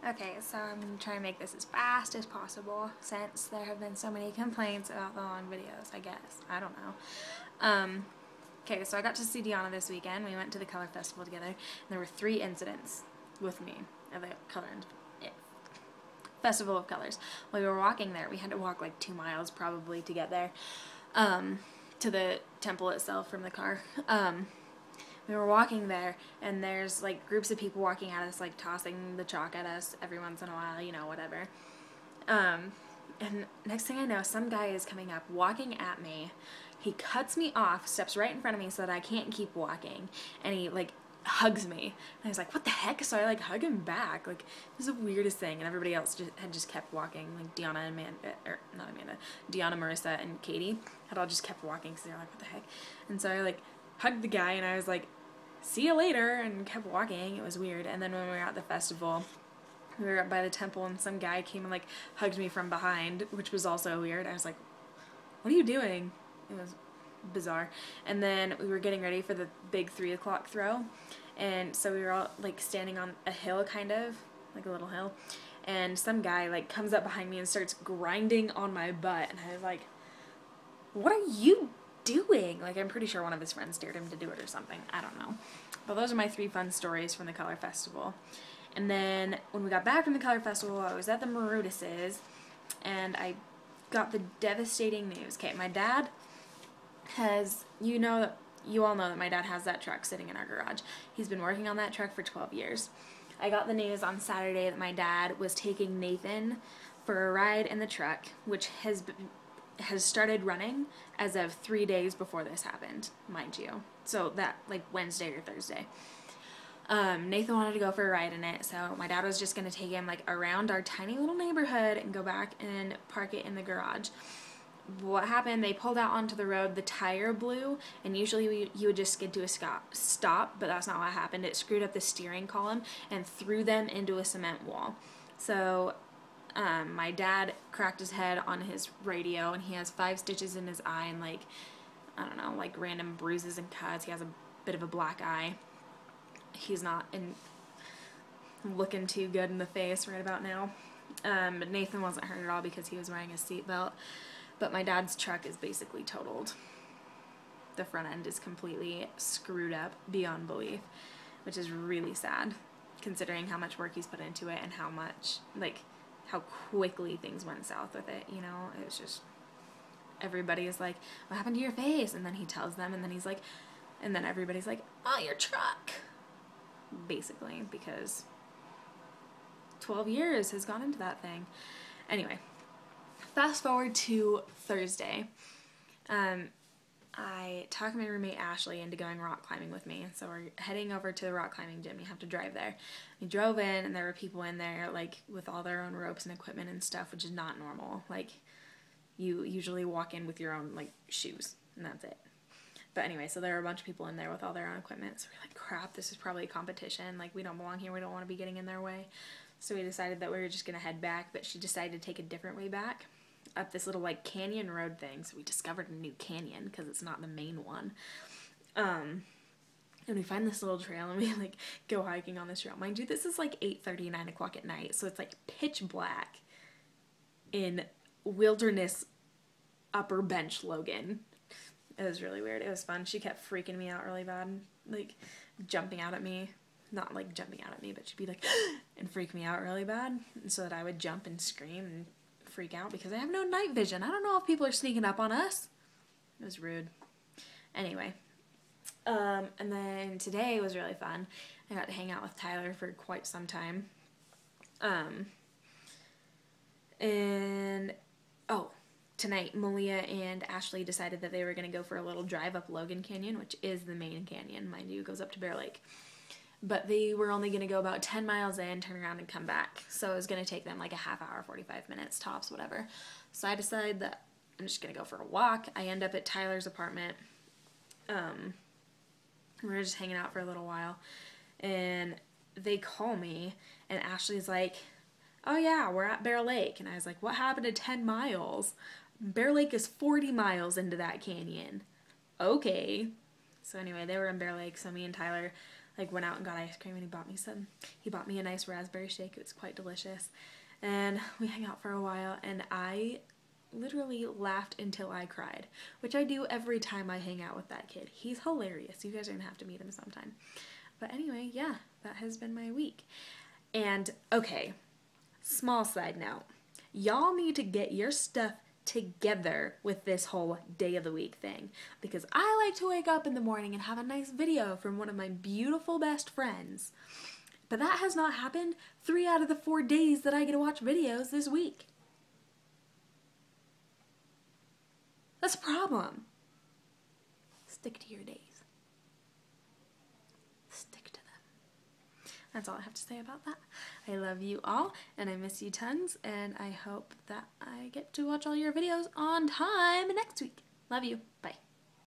Okay, so I'm going to try and make this as fast as possible since there have been so many complaints about the long videos, I guess. I don't know. Okay, so I got to see Deanna this weekend. We went to the Color Festival together, and there were 3 incidents with me at the Festival of Colors. While we were walking there, we had to walk like 2 miles probably to get there, to the temple itself from the car. We were walking there, and there's like groups of people walking at us, like tossing the chalk at us every once in a while, you know, whatever. And next thing I know, some guy is coming up, walking at me. He cuts me off, steps right in front of me so that I can't keep walking, and he like hugs me. And I was like, what the heck? So I like hug him back. Like, it was the weirdest thing, and everybody else had just kept walking. Like Deanna and Deanna, Marissa, and Katie had all just kept walking, so they're like, what the heck? And so I like hugged the guy, and I was like, see you later, and kept walking. It was weird. And then when we were at the festival, we were up by the temple, and some guy came and like hugged me from behind, which was also weird. I was like, what are you doing? It was bizarre. And then we were getting ready for the big 3 o'clock throw, and so we were all like standing on a hill, kind of like a little hill, and some guy like comes up behind me and starts grinding on my butt, and I was like, what are you doing? Like, I'm pretty sure one of his friends dared him to do it or something. I don't know. But those are my 3 fun stories from the Color Festival. And then when we got back from the Color Festival, I was at the Marutis's, and I got the devastating news. Okay, my dad has, you all know that my dad has that truck sitting in our garage. He's been working on that truck for 12 years. I got the news on Saturday that my dad was taking Nathan for a ride in the truck, which has started running as of 3 days before this happened, mind you. So that, like, Wednesday or Thursday. Nathan wanted to go for a ride in it, so my dad was just going to take him, like, around our tiny little neighborhood and go back and park it in the garage. What happened, they pulled out onto the road, the tire blew, and usually you would just skid to a stop, but that's not what happened. It screwed up the steering column and threw them into a cement wall. So my dad cracked his head on his radio, and he has 5 stitches in his eye and, like, I don't know, like random bruises and cuts. He has a bit of a black eye. He's not looking too good in the face right about now. But Nathan wasn't hurt at all because he was wearing a seatbelt. But my dad's truck is basically totaled. The front end is completely screwed up beyond belief, which is really sad considering how much work he's put into it and how much, like, how quickly things went south with it, you know? It was just, everybody is like, what happened to your face? And then he tells them, and then he's like, and then everybody's like, oh, your truck. Basically, because 12 years has gone into that thing. Anyway, fast forward to Thursday. I talked my roommate Ashley into going rock climbing with me, so we're heading over to the rock climbing gym. You have to drive there. We drove in, and there were people in there, like, with all their own ropes and equipment and stuff, which is not normal. Like, you usually walk in with your own, like, shoes, and that's it. But anyway, so there were a bunch of people in there with all their own equipment, so we're like, crap, this is probably a competition. Like, we don't belong here. We don't want to be getting in their way. So we decided that we were just going to head back, but she decided to take a different way back up this little, like, canyon road thing. So we discovered a new canyon because it's not the main one. And we find this little trail, and we, like, go hiking on this trail. Mind you, this is like 8:30, 9 o'clock at night, so it's like pitch black in wilderness Upper Bench, Logan. It was really weird. It was fun. She kept freaking me out really bad, like jumping out at me. Not like jumping out at me, but she'd be like, and freak me out really bad, and so that I would jump and scream and freak out because I have no night vision. I don't know if people are sneaking up on us. It was rude. Anyway, and then today was really fun. I got to hang out with Tyler for quite some time. And oh, tonight Malia and Ashley decided that they were going to go for a little drive up Logan Canyon, which is the main canyon, mind you. It goes up to Bear Lake. But they were only going to go about 10 miles in, turn around, and come back. So it was going to take them like a half hour, 45 minutes, tops, whatever. So I decided that I'm just going to go for a walk. I end up at Tyler's apartment. We were just hanging out for a little while. And they call me, and Ashley's like, oh yeah, we're at Bear Lake. And I was like, what happened to 10 miles? Bear Lake is 40 miles into that canyon. Okay. So anyway, they were in Bear Lake, so me and Tyler like went out and got ice cream, and he bought me some. He bought me a nice raspberry shake. It was quite delicious. And we hung out for a while, and I literally laughed until I cried, which I do every time I hang out with that kid. He's hilarious. You guys are gonna have to meet him sometime. But anyway, yeah, that has been my week. And okay, small side note. Y'all need to get your stuff together with this whole day of the week thing, because I like to wake up in the morning and have a nice video from one of my beautiful best friends. But that has not happened 3 out of the 4 days that I get to watch videos this week. That's a problem. Stick to your days. Stick to them. That's all I have to say about that. I love you all, and I miss you tons, and I hope that I get to watch all your videos on time next week. Love you. Bye.